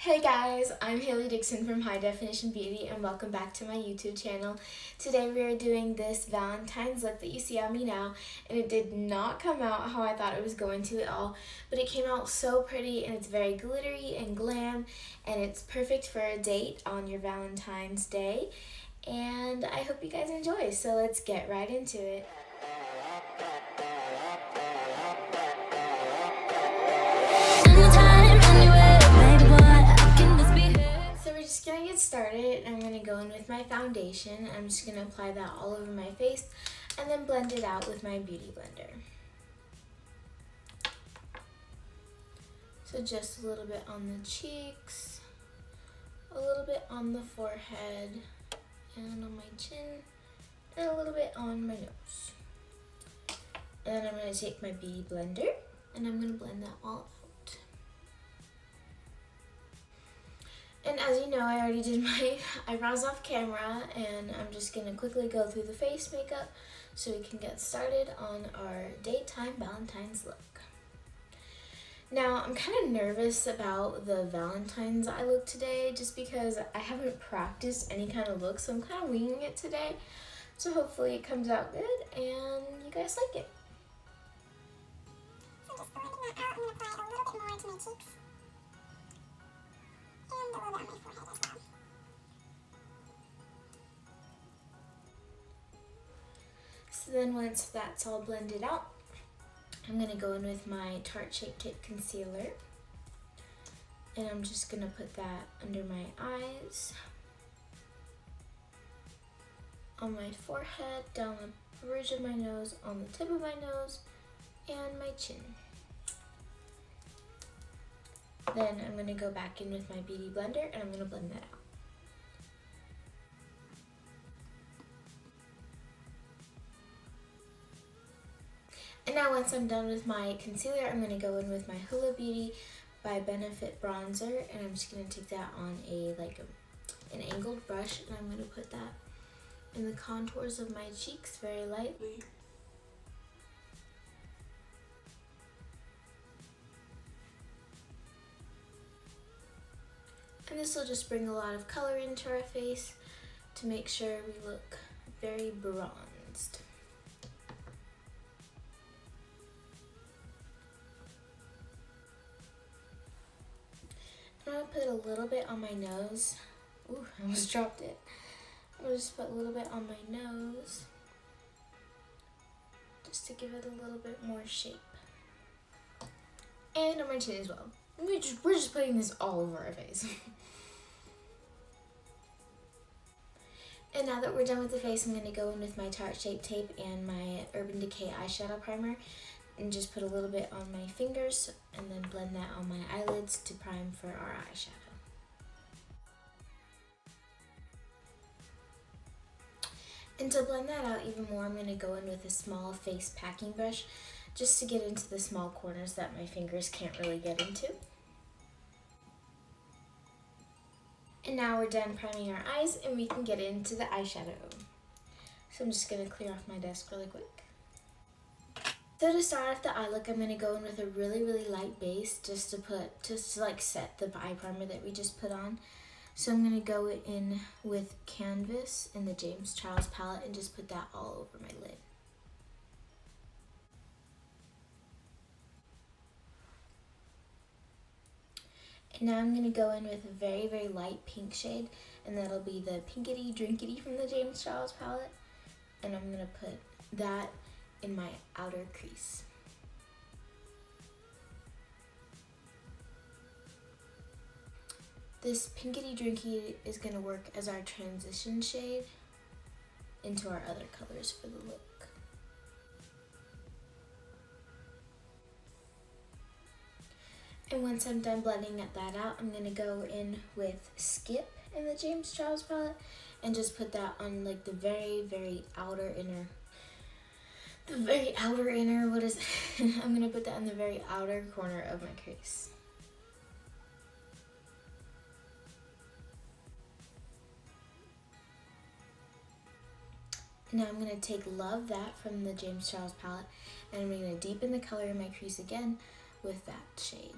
Hey guys, I'm Haley Dixon from High Definition Beauty and welcome back to my YouTube channel. Today we are doing this Valentine's look that you see on me now, and it did not come out how I thought it was going to at all, but it came out so pretty and it's very glittery and glam and it's perfect for a date on your Valentine's Day, and I hope you guys enjoy, so let's get right into it. Just gonna get started. I'm gonna go in with my foundation. I'm just gonna apply that all over my face and then blend it out with my beauty blender. So just a little bit on the cheeks, a little bit on the forehead and on my chin, and a little bit on my nose. And then I'm gonna take my beauty blender and I'm gonna blend that all out. And as you know, I already did my eyebrows off camera, and I'm just going to quickly go through the face makeup so we can get started on our daytime Valentine's look. Now, I'm kind of nervous about the Valentine's eye look today just because I haven't practiced any kind of look, so I'm kind of winging it today. So hopefully it comes out good and you guys like it. So just blending that out, I'm going to apply a little bit more to my cheeks. And a little bit on my forehead as well. So then once that's all blended out, I'm going to go in with my Tarte Shape Tape Concealer. And I'm just going to put that under my eyes, on my forehead, down the bridge of my nose, on the tip of my nose, and my chin. Then I'm going to go back in with my beauty blender and I'm going to blend that out. And now once I'm done with my concealer, I'm going to go in with my Hula Beauty by Benefit bronzer, and I'm just going to take that on an angled brush, and I'm going to put that in the contours of my cheeks very lightly. And this will just bring a lot of color into our face to make sure we look very bronzed. I'm going to put a little bit on my nose. Ooh, I almost dropped it. I'm going to just put a little bit on my nose just to give it a little bit more shape. And on my chin as well. We're just putting this all over our face. And now that we're done with the face, I'm going to go in with my Tarte Shape Tape and my Urban Decay eyeshadow primer and just put a little bit on my fingers and then blend that on my eyelids to prime for our eyeshadow. And to blend that out even more, I'm going to go in with a small face packing brush just to get into the small corners that my fingers can't really get into. And now we're done priming our eyes and we can get into the eyeshadow. So I'm just going to clear off my desk really quick. So to start off the eye look, I'm going to go in with a really light base just to like set the eye primer that we just put on. So I'm going to go in with Canvas in the James Charles palette and just put that all over my lid. And now I'm going to go in with a very light pink shade, and that'll be the Pinkity Drinkity from the James Charles palette. And I'm going to put that in my outer crease. This Pinkity Drinky is going to work as our transition shade into our other colors for the look. And once I'm done blending that out, I'm going to go in with Skip in the James Charles palette and just put that on like the very outer inner. What is it? I'm going to put that in the very outer corner of my crease. Now I'm going to take Love That from the James Charles palette and I'm going to deepen the color in my crease again with that shade.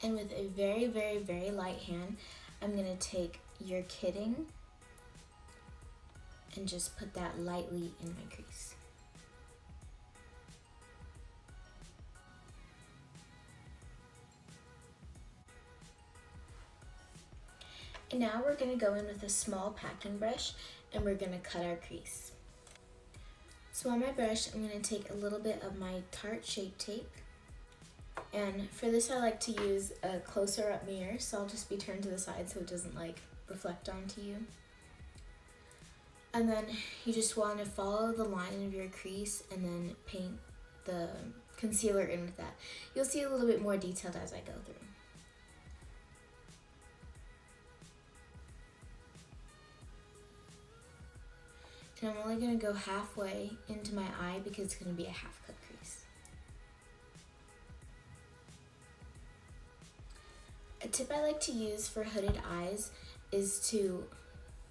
And with a very, very, very light hand, I'm gonna take your kidding and just put that lightly in my crease. And now we're gonna go in with a small packing brush and we're gonna cut our crease. So on my brush, I'm gonna take a little bit of my Tarte Shape Tape. And for this, I like to use a closer up mirror, so I'll just be turned to the side so it doesn't like reflect onto you. And then you just want to follow the line of your crease and then paint the concealer in with that. You'll see a little bit more detailed as I go through. And I'm only going to go halfway into my eye because it's going to be a half cut crease. A tip I like to use for hooded eyes is to,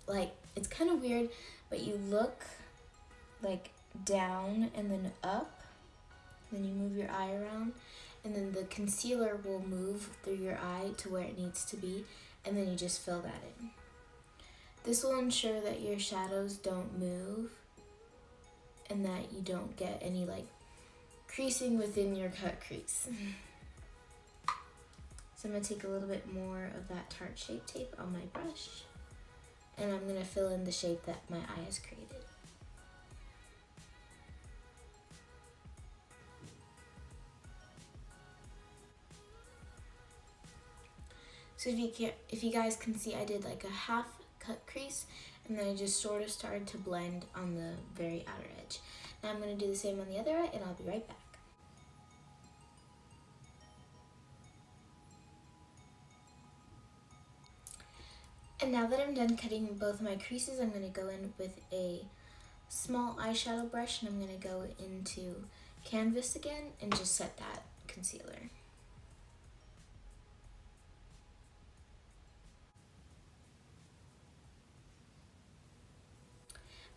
like, it's kind of weird, but you look like down and then up, then you move your eye around, and then the concealer will move through your eye to where it needs to be, and then you just fill that in. This will ensure that your shadows don't move and that you don't get any like creasing within your cut crease. So I'm going to take a little bit more of that Tarte Shape Tape on my brush, and I'm going to fill in the shape that my eye has created. So if you guys can see, I did like a half cut crease, and then I just sort of started to blend on the very outer edge. Now I'm going to do the same on the other eye, and I'll be right back. And now that I'm done cutting both of my creases, I'm going to go in with a small eyeshadow brush, and I'm going to go into canvas again and just set that concealer.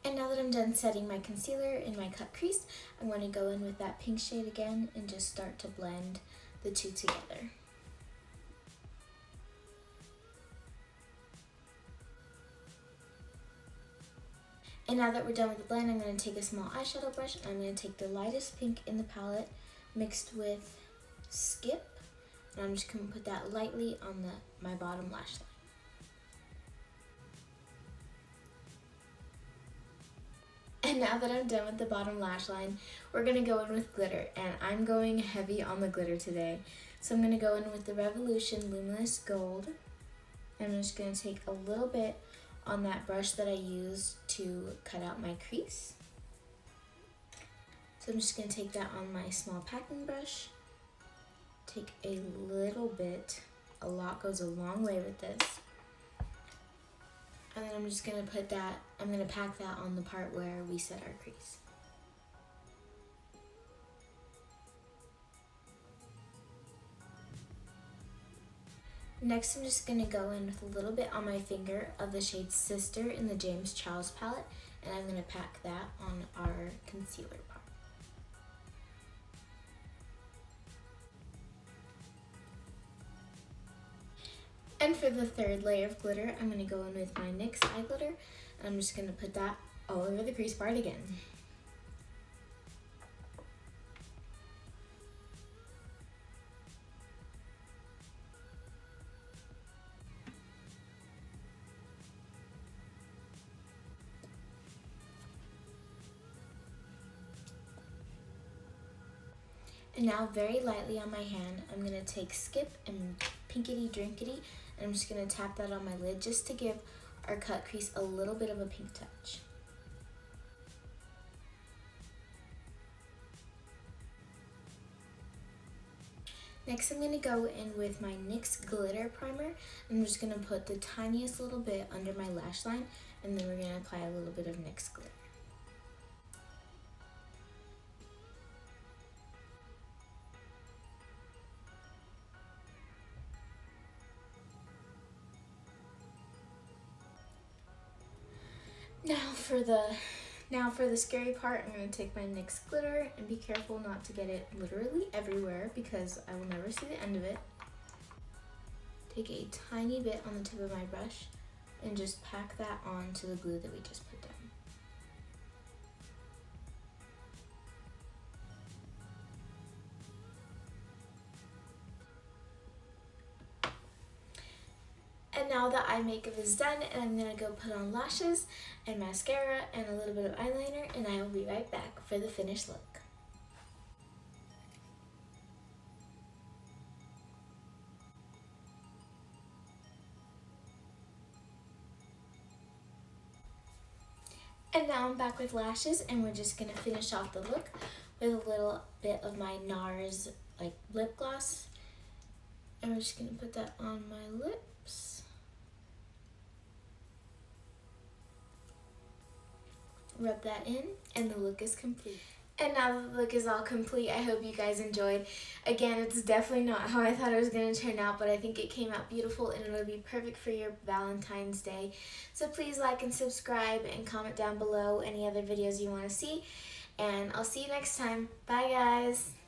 And now that I'm done setting my concealer in my cut crease, I'm going to go in with that pink shade again and just start to blend the two together. And now that we're done with the blend, I'm going to take a small eyeshadow brush and I'm going to take the lightest pink in the palette mixed with Skip, and I'm just going to put that lightly on my bottom lash line. And now that I'm done with the bottom lash line, we're going to go in with glitter, and I'm going heavy on the glitter today. So I'm going to go in with the Revolution Luminous Gold. I'm just going to take a little bit on that brush that I used to cut out my crease. So I'm just going to take that on my small packing brush, take a little bit, a lot goes a long way with this, and then I'm just going to put that, I'm going to pack that on the part where we set our crease. Next, I'm just going to go in with a little bit on my finger of the shade Sister in the James Charles palette, and I'm going to pack that on our concealer part. And for the third layer of glitter, I'm going to go in with my NYX eye glitter, and I'm just going to put that all over the crease part again. And now very lightly on my hand, I'm going to take Skip and Pinkity Drinkity, and I'm just going to tap that on my lid just to give our cut crease a little bit of a pink touch. Next, I'm going to go in with my NYX Glitter Primer. I'm just going to put the tiniest little bit under my lash line, and then we're going to apply a little bit of NYX glitter. Now for the scary part, I'm going to take my NYX glitter and be careful not to get it literally everywhere because I will never see the end of it. take a tiny bit on the tip of my brush and just pack that onto the glue that we just put down. And now the eye makeup is done, and I'm gonna go put on lashes and mascara and a little bit of eyeliner, and I will be right back for the finished look. And now I'm back with lashes, and we're just gonna finish off the look with a little bit of my NARS like lip gloss. And we're just gonna put that on my lips. Rub that in, and the look is complete. And now that the look is all complete, I hope you guys enjoyed. Again, it's definitely not how I thought it was going to turn out, but I think it came out beautiful and it'll be perfect for your Valentine's Day. So please like and subscribe and comment down below any other videos you want to see. And I'll see you next time. Bye, guys.